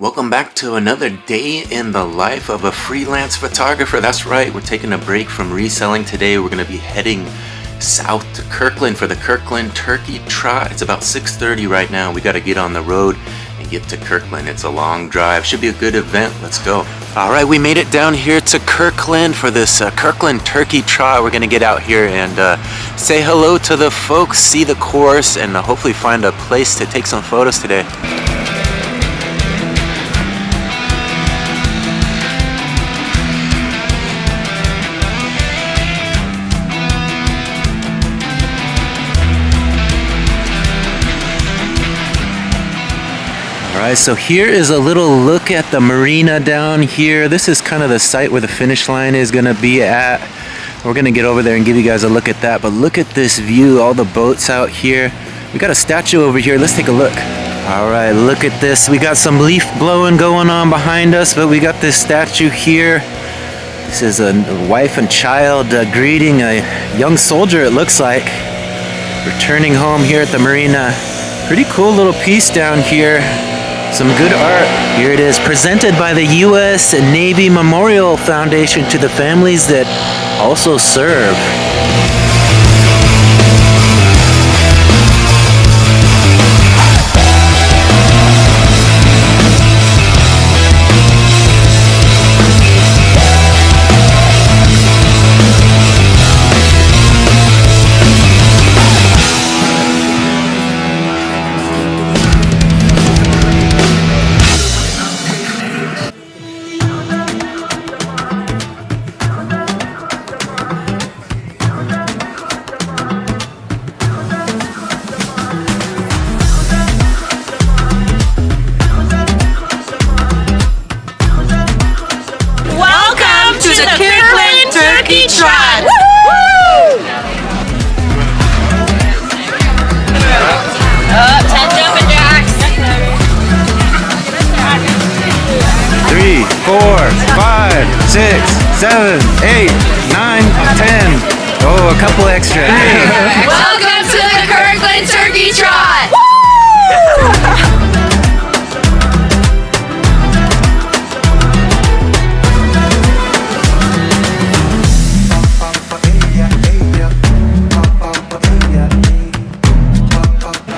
Welcome back to another day in the life of a freelance photographer. That's right, we're taking a break from reselling today. We're going to be heading south to Kirkland for the Kirkland Turkey Trot. It's about 6:30 right now. We got to get on the road and get to Kirkland. It's a long drive. Should be a good event. Let's go. All right, we made it down here to Kirkland for this Kirkland Turkey Trot. We're going to get out here and say hello to the folks, see the course, and hopefully find a place to take some photos today. Alright, so here is a little look at the marina down here. This is kind of the site where the finish line is going to be at. We're going to get over there and give you guys a look at that. But look at this view, all the boats out here. We got a statue over here. Let's take a look. Alright, look at this. We got some leaf blowing going on behind us, but we got this statue here. This is a wife and child greeting a young soldier, it looks like. Returning home here at the marina. Pretty cool little piece down here. Some good art. Here it is, presented by the U.S. Navy Memorial Foundation to the families that also serve. Trot! Woo! 10 jumping jacks. 3, 4, 5, 6, 7, 8, 9, 10. Oh, a couple extra. Welcome to the Kirkland Turkey Trot! Woo!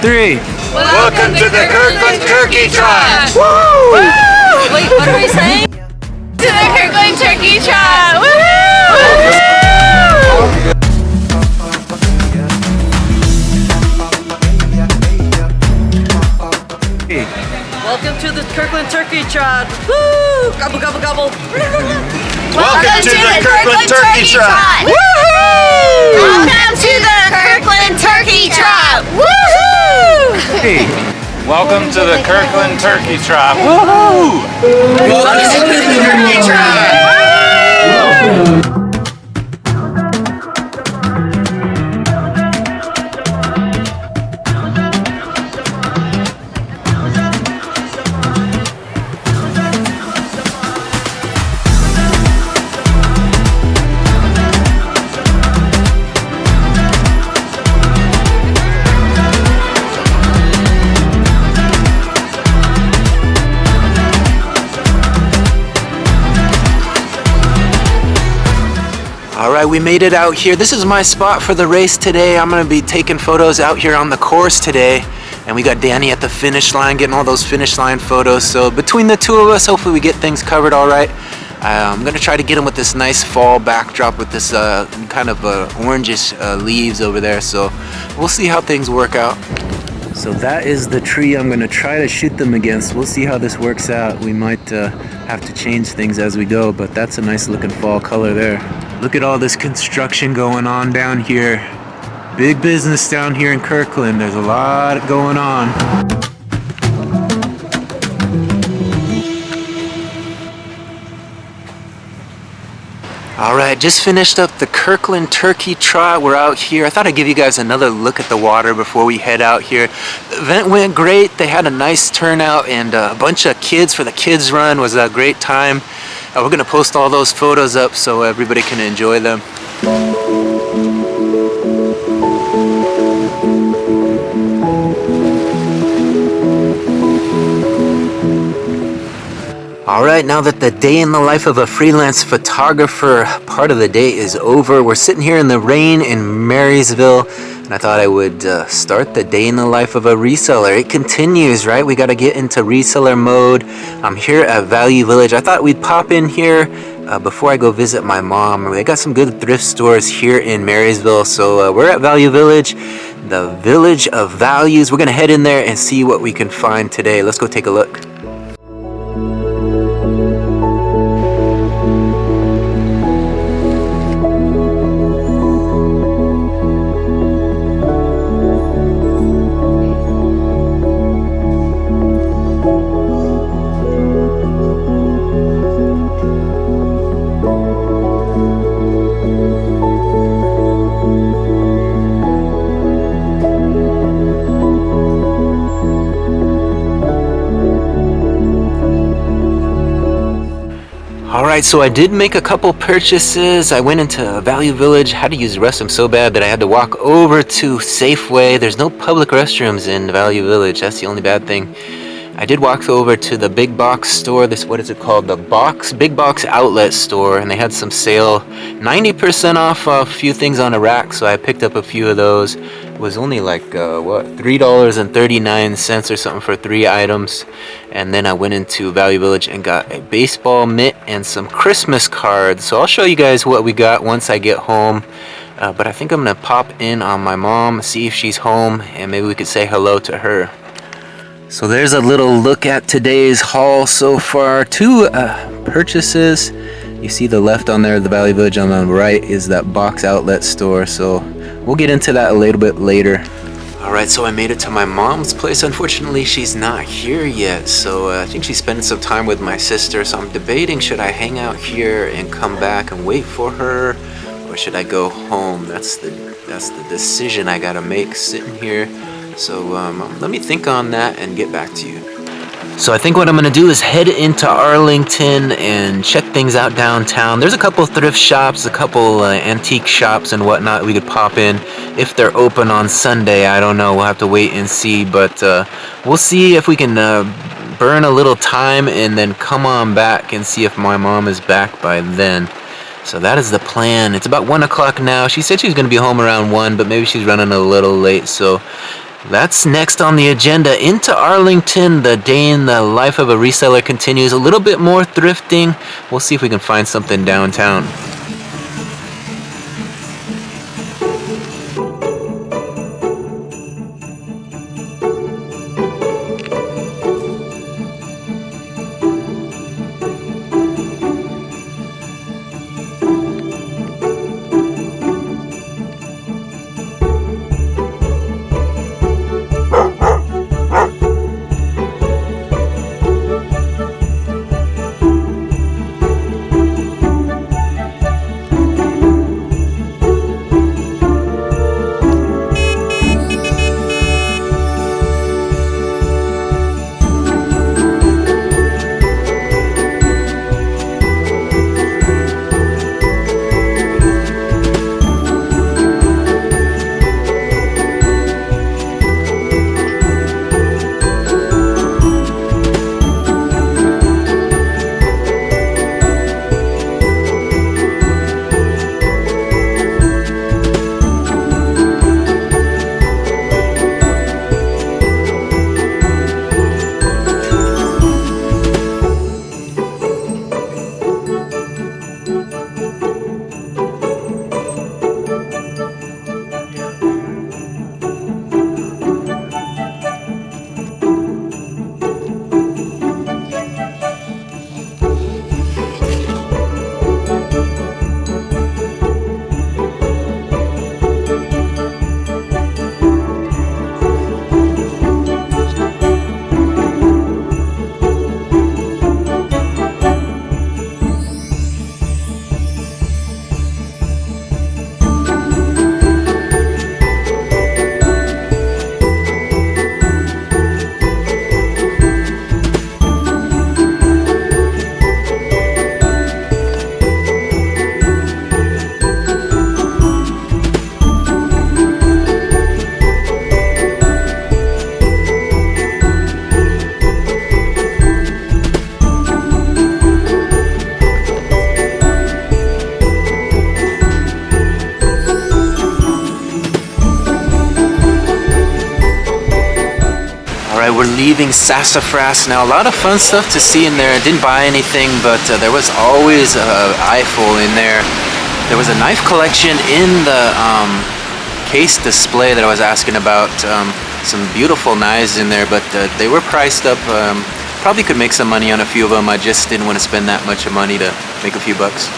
3. Welcome to the Kirkland Turkey Trot! Woo! Wait, what are we saying? To the Kirkland Turkey Trot! Woohoo! Welcome to the Kirkland Turkey Trot! Woo! Gobble, gobble, gobble! Welcome to the Kirkland Turkey Trot! Woohoo! Welcome to the Kirkland Turkey Trot! Woohoo! Hey. Welcome to the Kirkland Turkey Trot. Woohoo! Welcome to the Turkey Trot! Alright, we made it out here. This is my spot for the race today. I'm going to be taking photos out here on the course today. And we got Danny at the finish line getting all those finish line photos. So between the two of us, hopefully we get things covered alright. I'm going to try to get him with this nice fall backdrop with this kind of orangish leaves over there. So we'll see how things work out. So that is the tree I'm going to try to shoot them against. We'll see how this works out. We might have to change things as we go, but that's a nice looking fall color there. Look at all this construction going on down here. Big business down here in Kirkland. There's a lot going on. Alright, just finished up the Kirkland Turkey Trot. We're out here. I thought I'd give you guys another look at the water before we head out here. The event went great. They had a nice turnout and a bunch of kids for the kids run. It was a great time. We're going to post all those photos up so everybody can enjoy them. All right, now that the day in the life of a freelance photographer part of the day is over, we're sitting here in the rain in Marysville, and I thought I would start the day in the life of a reseller. It continues, right? We got to get into reseller mode. I'm here at Value Village. I thought we'd pop in here before I go visit my mom. They got some good thrift stores here in Marysville, so we're at Value Village, the village of values. We're going to head in there and see what we can find today. Let's go take a look. Alright, so I did make a couple purchases. I went into Value Village, had to use the restroom so bad that I had to walk over to Safeway. There's no public restrooms in Value Village, that's the only bad thing. I did walk over to the big box store, what is it called? The big box outlet store, and they had some sale, 90% off a few things on a rack, so I picked up a few of those. It was only like, $3.39 or something for 3 items. And then I went into Value Village and got a baseball mitt and some Christmas cards. So I'll show you guys what we got once I get home. But I think I'm gonna pop in on my mom, see if she's home, and maybe we could say hello to her. So there's a little look at today's haul so far. 2 purchases. You see the left on there, the Value Village, on the right is that box outlet store. So we'll get into that a little bit later. Alright, so I made it to my mom's place. Unfortunately, she's not here yet. So I think she's spending some time with my sister. So I'm debating, should I hang out here and come back and wait for her? Or should I go home? That's the decision I gotta make sitting here. So let me think on that and get back to you. So I think what I'm going to do is head into Arlington and check things out downtown. There's a couple thrift shops, a couple antique shops and whatnot we could pop in if they're open on Sunday. I don't know. We'll have to wait and see. But we'll see if we can burn a little time and then come on back and see if my mom is back by then. So that is the plan. It's about 1 o'clock now. She said she was going to be home around 1, but maybe she's running a little late. So that's next on the agenda. Into Arlington, the day in the life of a reseller continues. A little bit more thrifting. We'll see if we can find something downtown. we're leaving Sassafras now. A lot of fun stuff to see in there. I didn't buy anything, but there was always an eyeful in there. There was a knife collection in the case display that I was asking about. Some beautiful knives in there, but they were priced up. Probably could make some money on a few of them. I just didn't want to spend that much money to make a few bucks.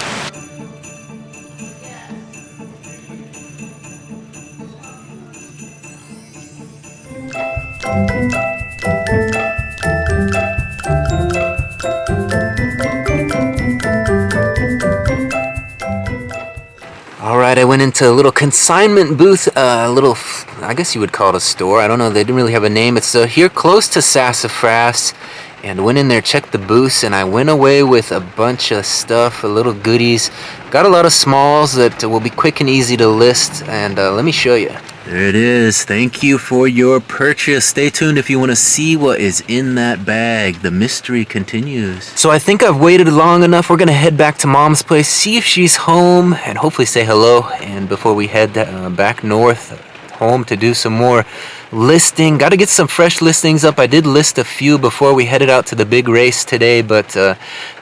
Alright, I went into a little consignment booth, I guess you would call it a store. I don't know, they didn't really have a name. It's here close to Sassafras, and went in there, checked the booths, and I went away with a bunch of stuff, little goodies. Got a lot of smalls that will be quick and easy to list, and let me show you. There it is. Thank you for your purchase. Stay tuned if you want to see what is in that bag. The mystery continues. So I think I've waited long enough. We're going to head back to Mom's place, see if she's home, and hopefully say hello. And before we head back north, home to do some more listing. Got to get some fresh listings up. I did list a few before we headed out to the big race today, but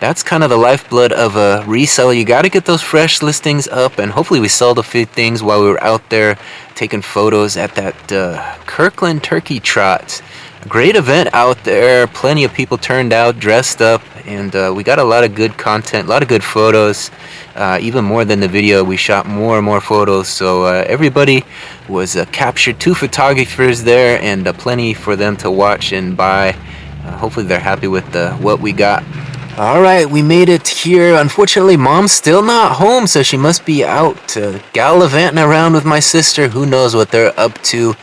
that's kind of the lifeblood of a reseller. You got to get those fresh listings up, and hopefully we sold a few things while we were out there taking photos at that Kirkland Turkey Trot. Great event out there. Plenty of people turned out, dressed up, and we got a lot of good content, a lot of good photos. Even more than the video, we shot more and more photos. So everybody was captured. 2 photographers there, and plenty for them to watch and buy. Hopefully they're happy with what we got. Alright, we made it here. Unfortunately, Mom's still not home, so she must be out gallivanting around with my sister. Who knows what they're up to.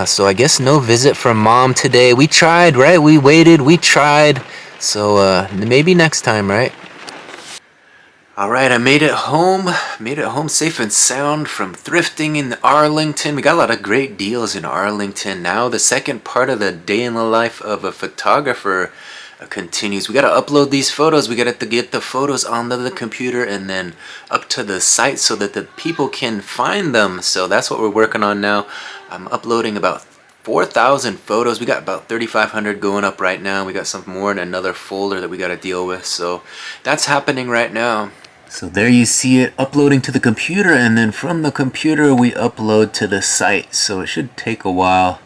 So I guess no visit from Mom today. We tried, right? We waited, we tried. So maybe next time, right? Alright, I made it home. Made it home safe and sound from thrifting in Arlington. We got a lot of great deals in Arlington. Now the second part of the day in the life of a photographer continues. We got to upload these photos. We got to get the photos onto the computer and then up to the site so that the people can find them. So that's what we're working on now. I'm uploading about 4,000 photos. We got about 3,500 going up right now. We got some more in another folder that we got to deal with. So that's happening right now. So there you see it uploading to the computer, and then from the computer we upload to the site. So it should take a while.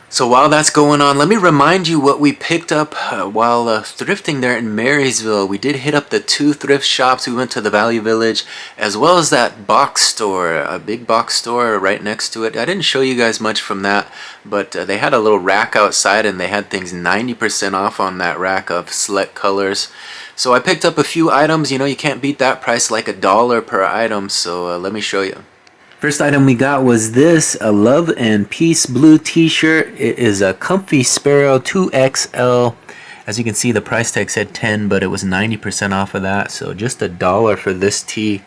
So while that's going on, let me remind you what we picked up while thrifting there in Marysville. We did hit up the 2 thrift shops. We went to the Value Village, as well as that box store, a big box store right next to it. I didn't show you guys much from that, but they had a little rack outside, and they had things 90% off on that rack of select colors. So I picked up a few items. You know, you can't beat that price, like $1 per item. So let me show you. First item we got was this, a Love and Peace blue t-shirt. It is a Comfy Sparrow 2XL. As you can see, the price tag said 10, but it was 90% off of that. So just $1 for this tee.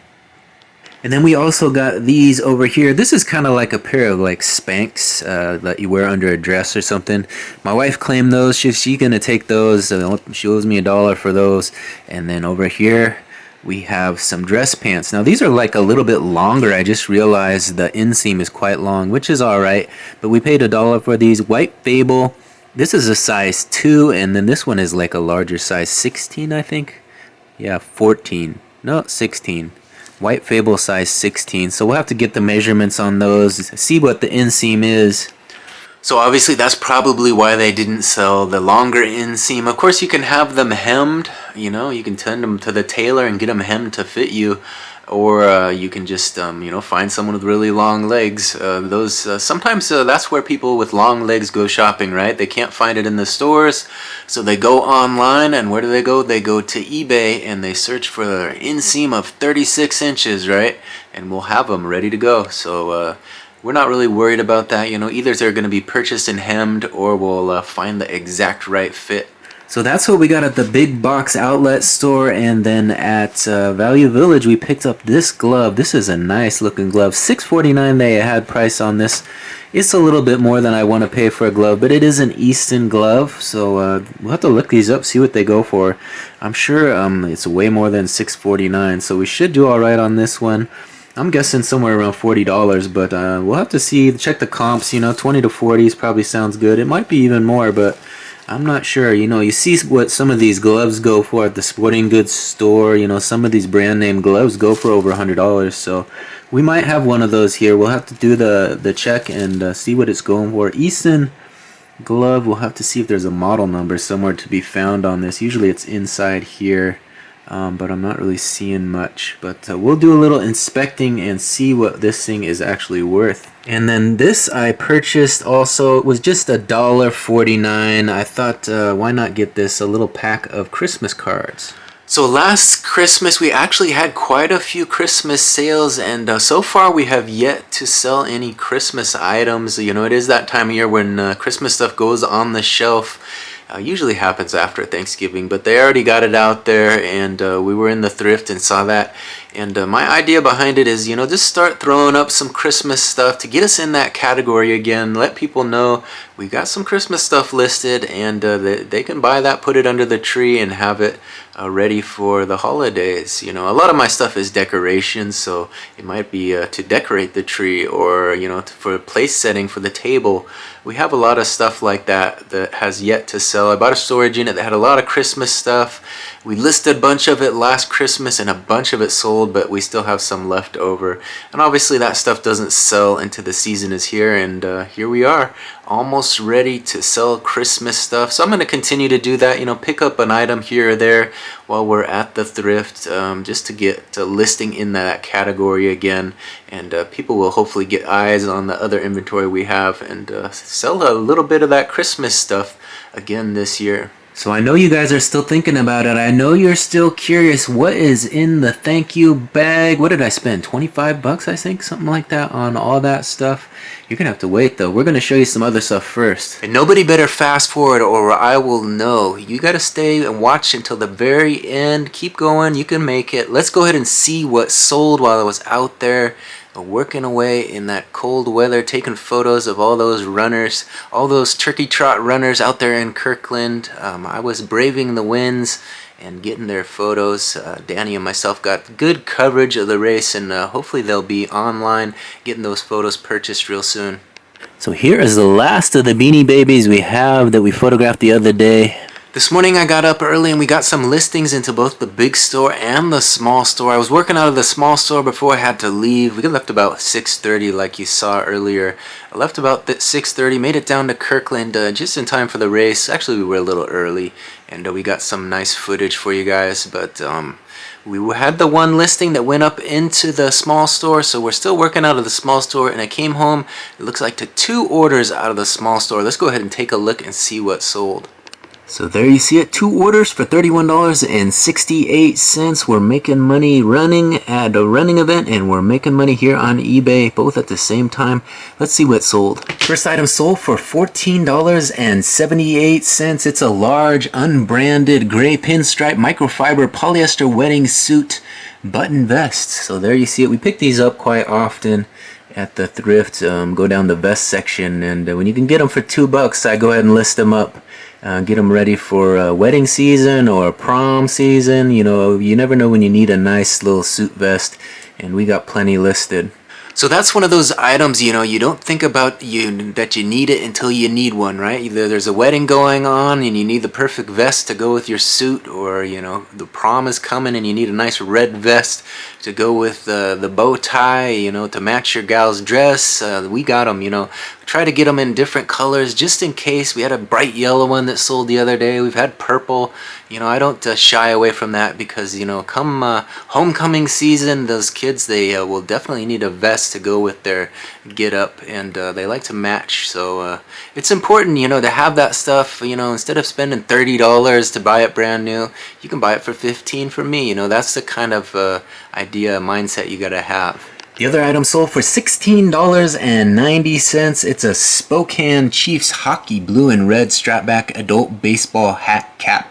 And then we also got these over here. This is kind of like a pair of like Spanx that you wear under a dress or something. My wife claimed those. She's gonna take those. She owes me $1 for those. And then over here we have some dress pants. Now these are like a little bit longer. I just realized the inseam is quite long, which is alright. But we paid $1 for these. White Fable. This is a size 2, and then this one is like a larger size, 16 I think. Yeah, 14. No, 16. White Fable size 16. So we'll have to get the measurements on those, see what the inseam is. So obviously that's probably why they didn't sell the longer inseam. Of course you can have them hemmed, you know, you can send them to the tailor and get them hemmed to fit you. Or you can just, you know, find someone with really long legs. Sometimes that's where people with long legs go shopping, right? They can't find it in the stores, so they go online, and where do they go? They go to eBay, and they search for an inseam of 36 inches, right? And we'll have them ready to go. So we're not really worried about that, you know. Either they're going to be purchased and hemmed, or we'll find the exact right fit. So that's what we got at the big box outlet store. And then at Value Village we picked up this glove. This is a nice looking glove. $6.49 they had price on this. It's a little bit more than I want to pay for a glove, but it is an Easton glove. So we'll have to look these up, see what they go for. I'm sure it's way more than $6.49, so we should do alright on this one. I'm guessing somewhere around $40, but we'll have to see, check the comps, you know, 20 to 40s probably sounds good. It might be even more, but I'm not sure. You know, you see what some of these gloves go for at the sporting goods store. You know, some of these brand name gloves go for over $100, so we might have one of those here. We'll have to do the check and see what it's going for. Easton glove, we'll have to see if there's a model number somewhere to be found on this. Usually it's inside here. But I'm not really seeing much. But we'll do a little inspecting and see what this thing is actually worth. And then this I purchased also. It was just $1.49. I thought, why not get this, a little pack of Christmas cards. So last Christmas we actually had quite a few Christmas sales, and so far we have yet to sell any Christmas items. You know, it is that time of year when Christmas stuff goes on the shelf. Usually happens after Thanksgiving, but they already got it out there, and we were in the thrift and saw that. And my idea behind it is, you know, just start throwing up some Christmas stuff to get us in that category again. Let people know we got some Christmas stuff listed, and they can buy that, put it under the tree, and have it ready for the holidays. You know, a lot of my stuff is decorations, so it might be to decorate the tree, or, you know, for place setting for the table. We have a lot of stuff like that that has yet to sell. I bought a storage unit that had a lot of Christmas stuff. We listed a bunch of it last Christmas and a bunch of it sold, but we still have some left over. And obviously that stuff doesn't sell until the season is here, and here we are, almost ready to sell Christmas stuff. So I'm going to continue to do that, you know, pick up an item here or there while we're at the thrift, just to get listing in that category again, and people will hopefully get eyes on the other inventory we have, and sell a little bit of that Christmas stuff again this year. So I know you guys are still thinking about it. I know you're still curious what is in the thank you bag. What did I spend? 25 bucks, I think, something like that on all that stuff. You're gonna have to wait though. We're gonna show you some other stuff first. And nobody better fast forward or I will know. You gotta stay and watch until the very end. Keep going, you can make it. Let's go ahead and see what sold while I was out there working away in that cold weather, taking photos of all those runners, all those turkey trot runners out there in Kirkland. I was braving the winds and getting their photos. Danny and myself got good coverage of the race, and hopefully they'll be online getting those photos purchased real soon. So here is the last of the Beanie Babies we have that we photographed the other day. This morning I got up early and we got some listings into both the big store and the small store. I was working out of the small store before I had to leave. We left about 6:30 like you saw earlier. I left about 6:30, made it down to Kirkland just in time for the race. Actually, we were a little early, and we got some nice footage for you guys, but we had the one listing that went up into the small store, so we're still working out of the small store, and I came home, it looks like, to 2 orders out of the small store. Let's go ahead and take a look and see what sold. So there you see it, 2 orders for $31.68. We're making money running at a running event, and we're making money here on eBay, both at the same time. Let's see what sold. First item sold for $14.78. It's a large, unbranded gray pinstripe microfiber polyester wedding suit button vest. So there you see it. We pick these up quite often at the thrift. Go down the vest section, and when you can get them for $2, I go ahead and list them up. Get them ready for wedding season or prom season. You know, you never know when you need a nice little suit vest, and we got plenty listed. So that's one of those items, you know, you don't think about that you need it until you need one, right? Either there's a wedding going on and you need the perfect vest to go with your suit, or, you know, the prom is coming and you need a nice red vest to go with the bow tie, you know, to match your gal's dress. We got them, you know. Try to get them in different colors just in case. We had a bright yellow one that sold the other day. We've had purple. You know, I don't shy away from that because, you know, come homecoming season, those kids, they will definitely need a vest to go with their get up, and they like to match. So it's important, you know, to have that stuff. You know, instead of spending $30 to buy it brand new, you can buy it for $15 for me. You know, that's the kind of idea, mindset you gotta have. The other item sold for $16.90. It's a Spokane Chiefs hockey blue and red strapback adult baseball hat cap.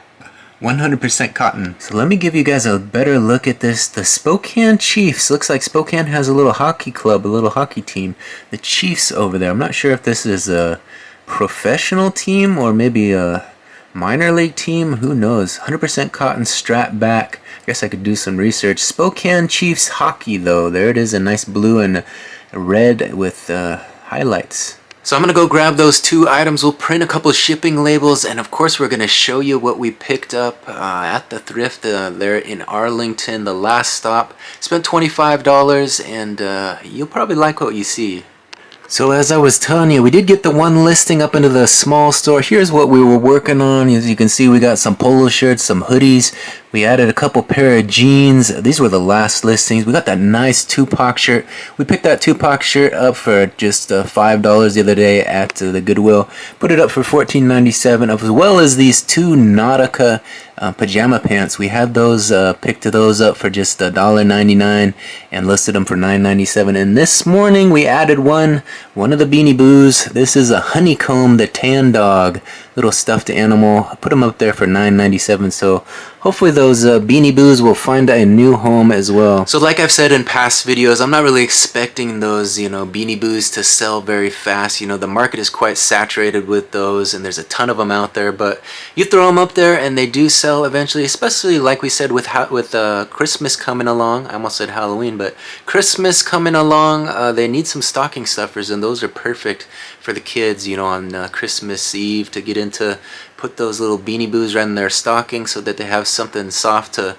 100% cotton. So let me give you guys a better look at this. The Spokane Chiefs. Looks like Spokane has a little hockey club, a little hockey team. The Chiefs over there. I'm not sure if this is a professional team or maybe a Minor league team, who knows? 100% cotton strap back. I guess I could do some research. Spokane Chiefs hockey though. There it is, a nice blue and red with highlights. So I'm going to go grab those two items. We'll print a couple of shipping labels, and of course we're going to show you what we picked up at the thrift there in Arlington, the last stop. Spent $25, and you'll probably like what you see. So as I was telling you, we did get the one listing up into the small store. Here's what we were working on. As you can see, we got some polo shirts, some hoodies. We added a couple pair of jeans. These were the last listings. We got that nice Tupac shirt. We picked that Tupac shirt up for just $5 the other day at the Goodwill. Put it up for $14.97, as well as these two Nautica pajama pants. We had those, picked those up for just $1.99 and listed them for $9.97. And this morning we added one of the Beanie Boos. This is a Honeycomb, the tan dog, little stuffed animal. I put them up there for $9.97. So hopefully those Beanie Boos will find a new home as well. So like I've said in past videos, I'm not really expecting those, Beanie Boos to sell very fast. The market is quite saturated with those, and there's a ton of them out there. But you throw them up there, and they do sell eventually. Especially like we said with Christmas coming along. I almost said Halloween, but Christmas coming along, they need some stocking stuffers, and those are perfect for the kids. On Christmas Eve to get into. Put those little Beanie Boos right in their stocking so that they have something soft to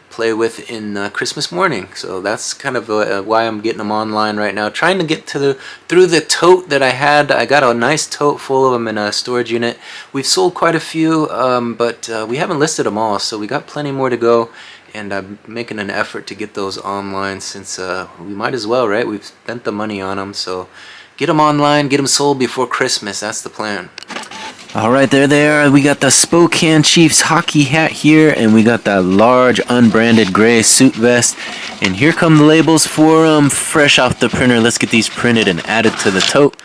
play with in Christmas morning. So that's kind of why I'm getting them online right now. Trying to get through the tote that I had. I got a nice tote full of them in a storage unit. We've sold quite a few, but we haven't listed them all, so we got plenty more to go. And I'm making an effort to get those online since we might as well, right? We've spent the money on them, so get them online, get them sold before Christmas. That's the plan. Alright, there they are. We got the Spokane Chiefs hockey hat here, and we got that large unbranded gray suit vest. And here come the labels for them, fresh off the printer. Let's get these printed and added to the tote.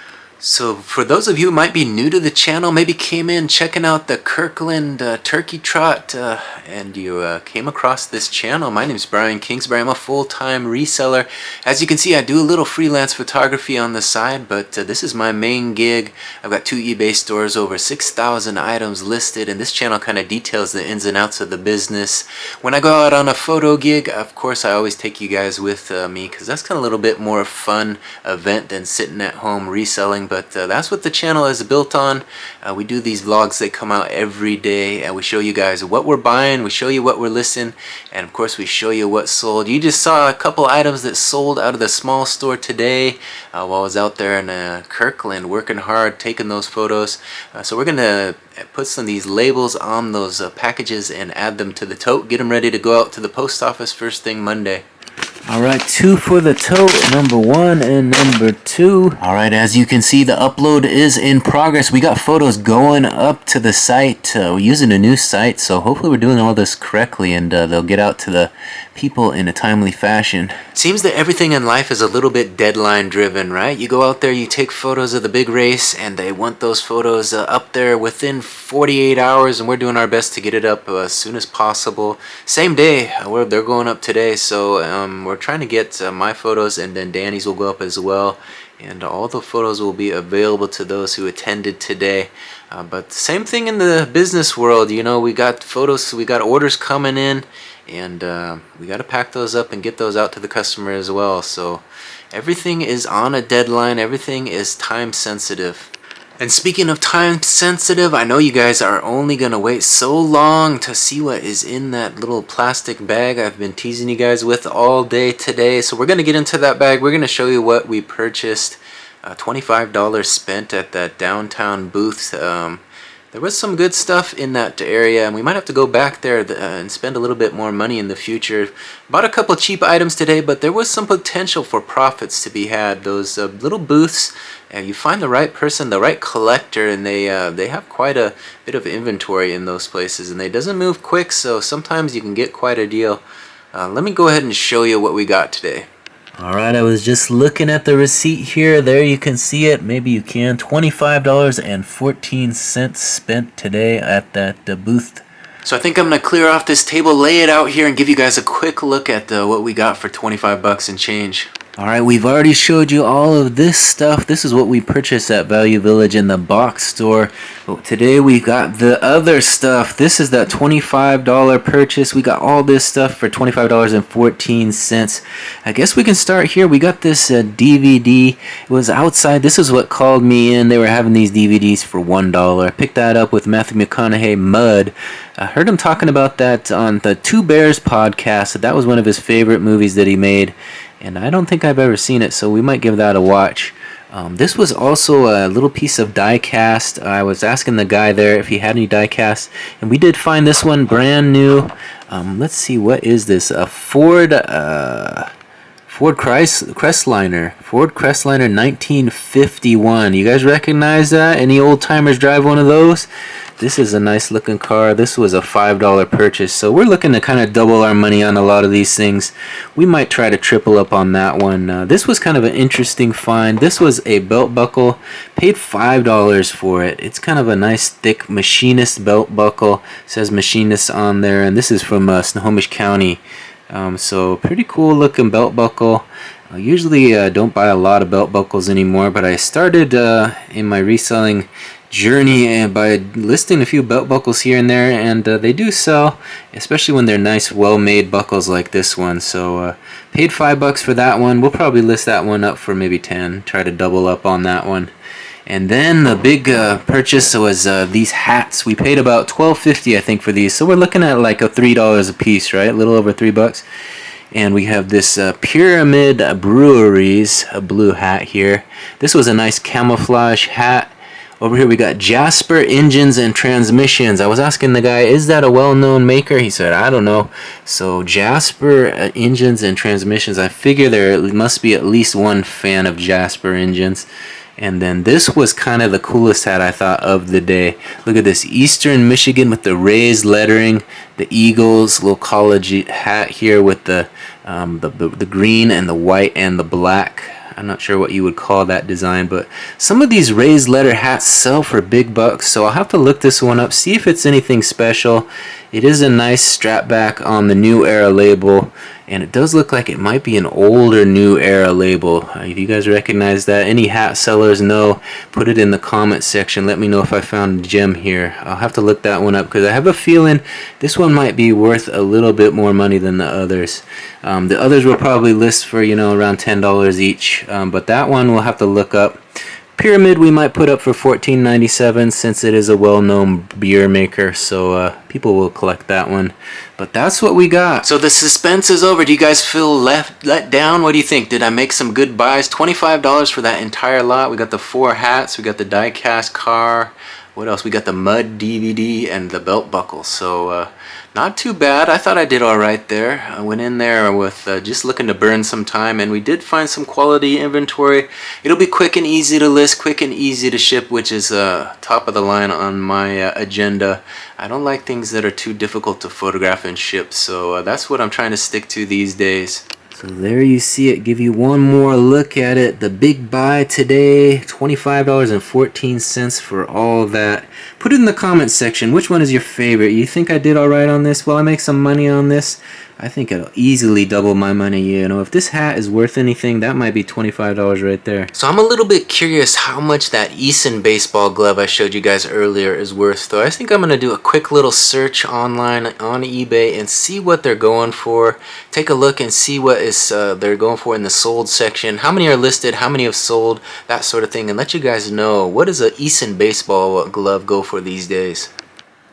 So for those of you who might be new to the channel, maybe came in checking out the Kirkland turkey trot, and you came across this channel, my name is Brian Kingsbury. I'm a full-time reseller. As you can see, I do a little freelance photography on the side, but this is my main gig. I've got 2 eBay stores, over 6,000 items listed, and this channel kind of details the ins and outs of the business. When I go out on a photo gig, of course, I always take you guys with me, because that's kind of a little bit more fun event than sitting at home reselling. But that's what the channel is built on. We do these vlogs, they come out every day, and we show you guys what we're buying, we show you what we're listing, and of course we show you what sold. You just saw a couple items that sold out of the small store today while I was out there in Kirkland working hard, taking those photos. So we're going to put some of these labels on those packages and add them to the tote, get them ready to go out to the post office first thing Monday. Alright, 2 for the tote, number 1 and number 2. Alright, as you can see, the upload is in progress. We got photos going up to the site. We're using a new site, so hopefully we're doing all this correctly, and they'll get out to the people in a timely fashion. Seems that everything in life is a little bit deadline driven, right? You go out there, you take photos of the big race, and they want those photos up there within 48 hours, and we're doing our best to get it up as soon as possible. Same day, they're going up today, so we're trying to get my photos, and then Danny's will go up as well, and all the photos will be available to those who attended today. But same thing in the business world, we got photos, we got orders coming in, and we got to pack those up and get those out to the customer as well. So everything is on a deadline, everything is time sensitive. And speaking of time sensitive, I know you guys are only going to wait so long to see what is in that little plastic bag I've been teasing you guys with all day today. So we're going to get into that bag. We're going to show you what we purchased. $25 spent at that downtown booth. There was some good stuff in that area, and we might have to go back there and spend a little bit more money in the future. Bought a couple cheap items today, but there was some potential for profits to be had. Those little booths, you find the right person, the right collector, and they have quite a bit of inventory in those places, and they doesn't move quick, so sometimes you can get quite a deal. Let me go ahead and show you what we got today. Alright, I was just looking at the receipt here. There you can see it. Maybe you can. $25.14 spent today at that booth. So I think I'm going to clear off this table, lay it out here, and give you guys a quick look at what we got for 25 bucks and change. Alright, we've already showed you all of this stuff. This is what we purchased at Value Village in the box store. But today we got the other stuff. This is that $25 purchase. We got all this stuff for $25.14. I guess we can start here. We got this DVD. It was outside. This is what called me in. They were having these DVDs for $1. I picked that up with Matthew McConaughey, Mud. I heard him talking about that on the Two Bears podcast. That was one of his favorite movies that he made. And I don't think I've ever seen it, so we might give that a watch. This was also a little piece of die cast. I was asking the guy there if he had any die cast, and we did find this one brand new. Let's see, what is this? A Ford Crestliner 1951. You guys recognize that? Any old timers drive one of those? This is a nice looking car. This was a $5 purchase, so we're looking to kind of double our money on a lot of these things. We might try to triple up on that one. This was kind of an interesting find. This was a belt buckle. Paid $5 for it. It's kind of a nice thick machinist belt buckle. It says machinist on there, and this is from Snohomish County. So pretty cool looking belt buckle. I usually don't buy a lot of belt buckles anymore, but I started in my reselling journey by listing a few belt buckles here and there, and they do sell, especially when they're nice, well-made buckles like this one. So paid $5 for that one. We'll probably list that one up for maybe 10. Try to double up on that one. And then the big purchase was these hats. We paid about $12.50, I think, for these. So we're looking at like a $3 a piece, right? A little over $3. And we have this Pyramid Breweries blue hat here. This was a nice camouflage hat. Over here we got Jasper Engines and Transmissions. I was asking the guy, is that a well-known maker? He said, I don't know. So Jasper Engines and Transmissions. I figure there must be at least one fan of Jasper Engines. And then this was kind of the coolest hat, I thought, of the day. Look at this, Eastern Michigan with the raised lettering, the Eagles little college hat here with the green and the white and the black. I'm not sure what you would call that design, but some of these raised letter hats sell for big bucks, so I'll have to look this one up, see if it's anything special. It is a nice strap back on the New Era label, and it does look like it might be an older New Era label. If you guys recognize that, any hat sellers know, put it in the comment section. Let me know if I found a gem here. I'll have to look that one up because I have a feeling this one might be worth a little bit more money than the others. The others will probably list for, around $10 each, but that one we'll have to look up. Pyramid we might put up for $14.97 since it is a well-known beer maker, so people will collect that one. But that's what we got. So the suspense is over. Do you guys feel let down? What do you think? Did I make some good buys? $25 for that entire lot. We got the 4 hats. We got the die-cast car. What else? We got the Mud DVD and the belt buckle. So not too bad. I thought I did all right there. I went in there with just looking to burn some time, and we did find some quality inventory. It'll be quick and easy to list, quick and easy to ship, which is top of the line on my agenda. I don't like things that are too difficult to photograph and ship, so that's what I'm trying to stick to these days. So there you see it. Give you one more look at it. The big buy today, $25.14 for all that. Put it in the comment section. Which one is your favorite? You think I did all right on this? Will I make some money on this? I think it'll easily double my money. If this hat is worth anything, that might be $25 right there. So I'm a little bit curious how much that Eason baseball glove I showed you guys earlier is worth. So I think I'm going to do a quick little search online on eBay and see what they're going for. Take a look and see what is they're going for in the sold section. How many are listed, how many have sold, that sort of thing. And let you guys know, what does a Eason baseball glove go for these days?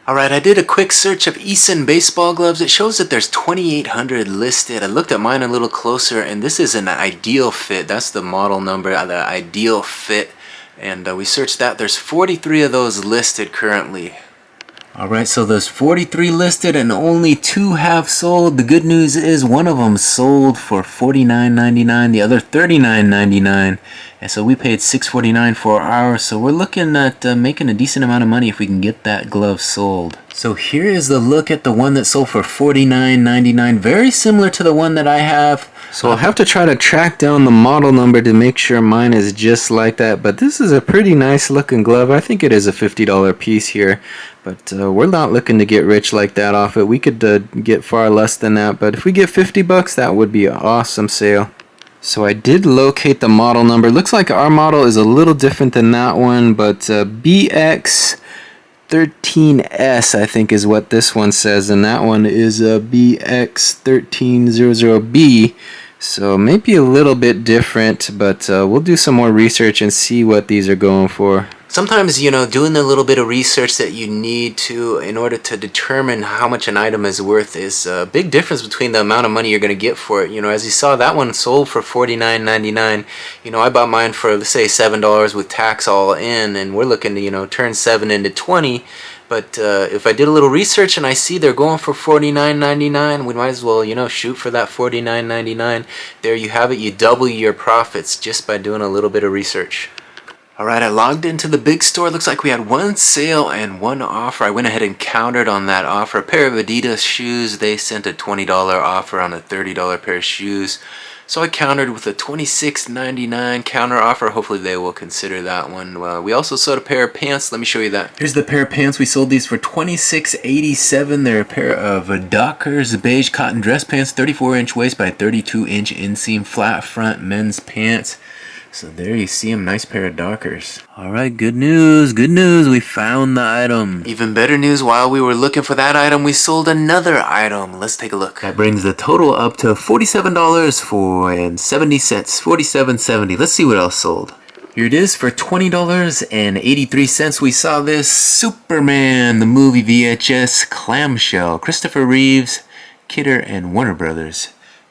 Alright, I did a quick search of Eason baseball gloves. It shows that there's 2,800 listed. I looked at mine a little closer, and this is an ideal fit. That's the model number, the ideal fit. And we searched that. There's 43 of those listed currently. Alright, so there's 43 listed and only 2 have sold. The good news is one of them sold for $49.99, the other $39.99. And so we paid $6.49 for ours. So we're looking at making a decent amount of money if we can get that glove sold. So here is the look at the one that sold for $49.99. Very similar to the one that I have. So I'll have to try to track down the model number to make sure mine is just like that. But this is a pretty nice looking glove. I think it is a $50 piece here. But we're not looking to get rich like that off it. We could get far less than that. But if we get $50, that would be an awesome sale. So I did locate the model number. Looks like our model is a little different than that one, but BX13S I think is what this one says, and that one is BX1300B. So maybe a little bit different, but we'll do some more research and see what these are going for. Sometimes, you know, doing the little bit of research that you need to in order to determine how much an item is worth is a big difference between the amount of money you're going to get for it. You know, as you saw, that one sold for $49.99. You know, I bought mine for, let's say, $7 with tax all in, and we're looking to, you know, turn 7 into 20. But if I did a little research and I see they're going for $49.99, we might as well, you know, shoot for that $49.99. There you have it. You double your profits just by doing a little bit of research. Alright, I logged into the big store. Looks like we had one sale and one offer. I went ahead and countered on that offer. A pair of Adidas shoes. They sent a $20 offer on a $30 pair of shoes. So I countered with a $26.99 counter offer. Hopefully they will consider that one. We also sold a pair of pants. Let me show you that. Here's the pair of pants. We sold these for $26.87. They're a pair of Dockers beige cotton dress pants, 34-inch waist by 32-inch inseam flat front men's pants. So there you see them, nice pair of Dockers. Alright, good news, we found the item. Even better news, while we were looking for that item, we sold another item. Let's take a look. That brings the total up to $47.70, $47.70. Let's see what else sold. Here it is for $20.83. We saw this Superman, the movie VHS clamshell. Christopher Reeves, Kidder, and Warner Brothers.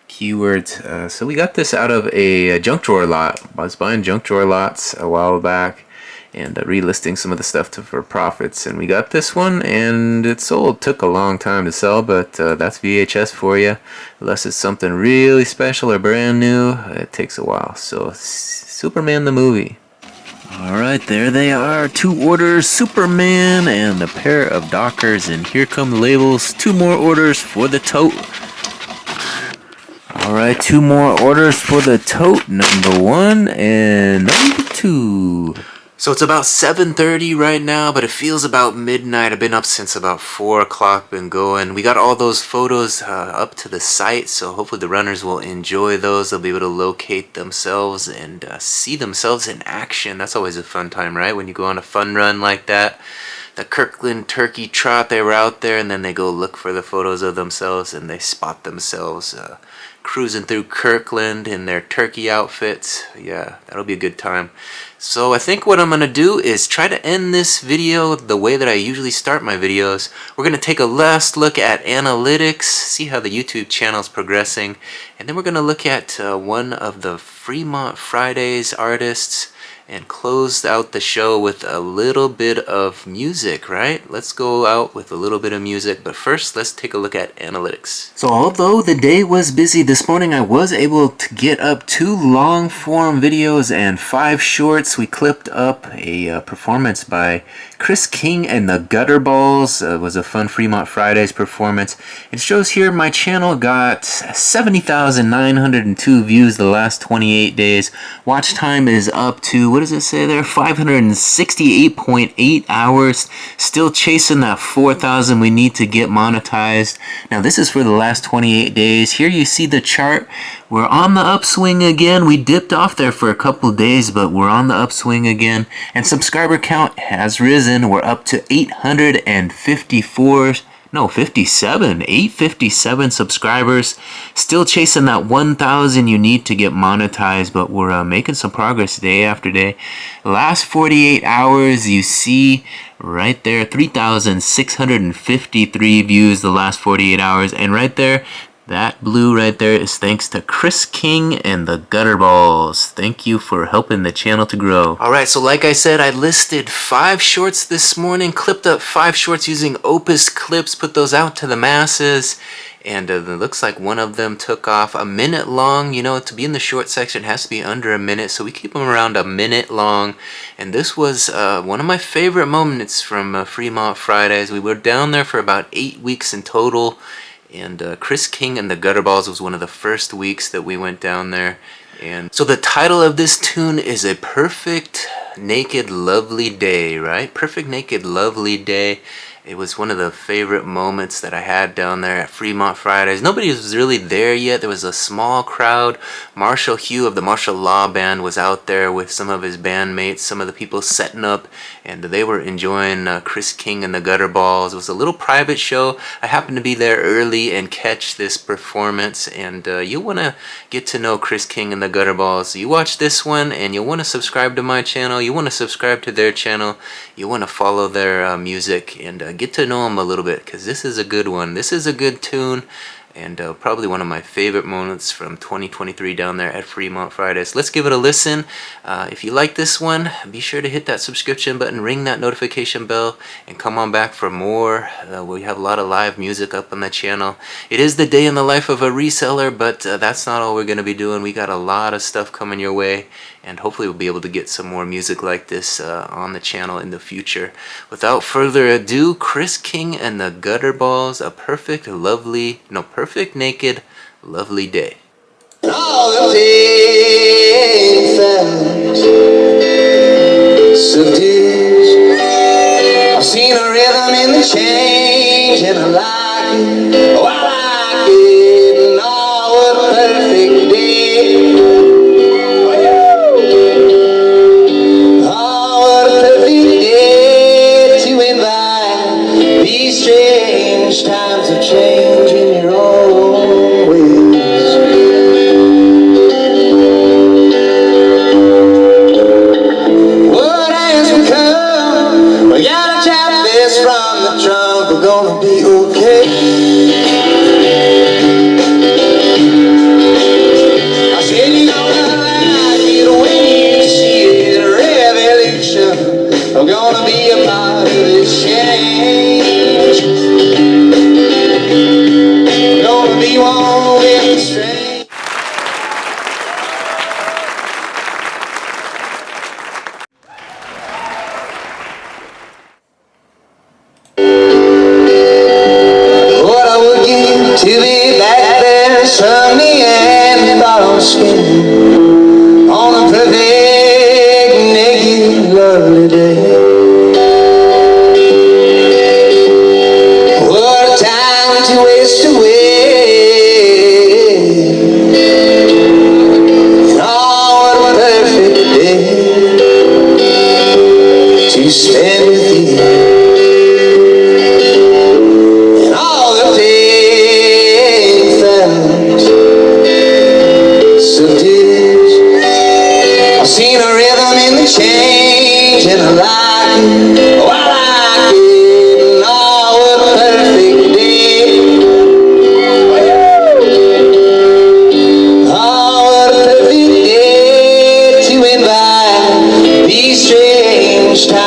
Keywords. So we got this out of a junk drawer lot. I was buying junk drawer lots a while back and relisting some of the stuff for profits, and we got this one and it sold. Took a long time to sell, but that's VHS for you. Unless it's something really special or brand new, it takes a while. So Superman the movie. Alright, there they are. 2 orders, Superman and a pair of Dockers, and here come the labels. 2 more orders for the tote. Alright, 2 more orders for the tote, number 1 and number 2. So it's about 7:30 right now, but it feels about midnight. I've been up since about 4 o'clock, been going. We got all those photos up to the site, so hopefully the runners will enjoy those. They'll be able to locate themselves and see themselves in action. That's always a fun time, right? When you go on a fun run like that. The Kirkland Turkey Trot, they were out there, and then they go look for the photos of themselves, and they spot themselves cruising through Kirkland in their turkey outfits. Yeah, that'll be a good time. So I think what I'm going to do is try to end this video the way that I usually start my videos. We're going to take a last look at analytics, see how the YouTube channel is progressing, and then we're going to look at one of the Fremont Fridays artists and close out the show with a little bit of music, right? Let's go out with a little bit of music, but first let's take a look at analytics. So although the day was busy this morning, I was able to get up 2 long form videos and 5 shorts. We clipped up a performance by Chris King and the Gutterballs. It was a fun Fremont Fridays performance. It shows here my channel got 70,902 views the last 28 days. Watch time is up to, what does it say there? 568.8 hours. Still chasing that 4,000 we need to get monetized. Now this is for the last 28 days. Here you see the chart. We're on the upswing again. We dipped off there for a couple days, but we're on the upswing again. And subscriber count has risen. We're up to 857 subscribers. Still chasing that 1,000 you need to get monetized, but we're making some progress day after day. Last 48 hours, you see right there, 3,653 views the last 48 hours, and right there, that blue right there is thanks to Chris King and the Gutterballs. Thank you for helping the channel to grow. Alright, so like I said, I listed 5 shorts this morning, clipped up 5 shorts using Opus clips, put those out to the masses, and it looks like one of them took off. A minute long. You know, to be in the short section it has to be under a minute, so we keep them around a minute long. And this was one of my favorite moments from Fremont Fridays. We were down there for about 8 weeks in total. And Chris King and the Gutterballs was one of the first weeks that we went down there. And so the title of this tune is A Perfect Naked Lovely Day, right? Perfect Naked Lovely Day. It was one of the favorite moments that I had down there at Fremont Fridays. Nobody was really there yet. There was a small crowd. Marshall Hugh of the Martial Law Band was out there with some of his bandmates, some of the people setting up, and they were enjoying Chris King and the Gutterballs. It was a little private show. I happened to be there early and catch this performance, and you'll want to get to know Chris King and the Gutterballs. You watch this one, and you'll want to subscribe to my channel. You want to subscribe to their channel. You want to follow their music and get to know them a little bit, because this is a good one. This is a good tune, and probably one of my favorite moments from 2023 down there at Fremont Fridays. Let's give it a listen. If you like this one, be sure to hit that subscription button, ring that notification bell, and come on back for more. We have a lot of live music up on the channel. It is the day in the life of a reseller, but that's not all we're going to be doing. We got a lot of stuff coming your way, and hopefully we'll be able to get some more music like this on the channel in the future. Without further ado, Chris King and the Gutterballs, a perfect naked, lovely day. All the things that subdues. I've seen a rhythm in the change, and I like it. Oh, I like it. And all what a perfect day. Oh, what a perfect day to invite these strange times of change in your own ways. What has become? We gotta chop this from the trunk. We're gonna be okay. I said you're gonna like it when you see it. A revolution. I'm gonna be a part of this change. I'm gonna be one with the strength. What I would give to be back there sunny and bottle skin on a perfect naked lovely day. What a time to waste away, and oh, what a perfect day to spend with you. I've seen a rhythm in the change, and I like it. Oh, I like it. And oh, what a perfect day. Oh, what a perfect day to invite these strange times.